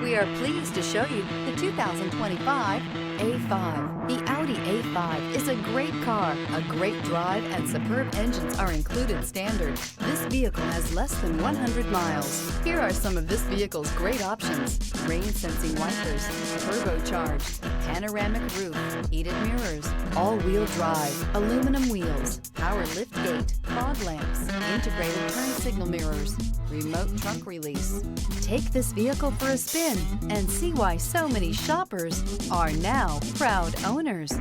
We are pleased to show you the 2025 A5. The Audi A5 is a great car. A great drive and superb engines are included standard. This vehicle has less than 100 miles. Here are some of this vehicle's great options: rain sensing wipers, turbocharged, panoramic roof, heated mirrors, all-wheel drive, aluminum wheels, power lift gate, fog lamps, integrated turn signal mirrors, remote trunk release. Take this vehicle for a spin and see why so many shoppers are now proud owners.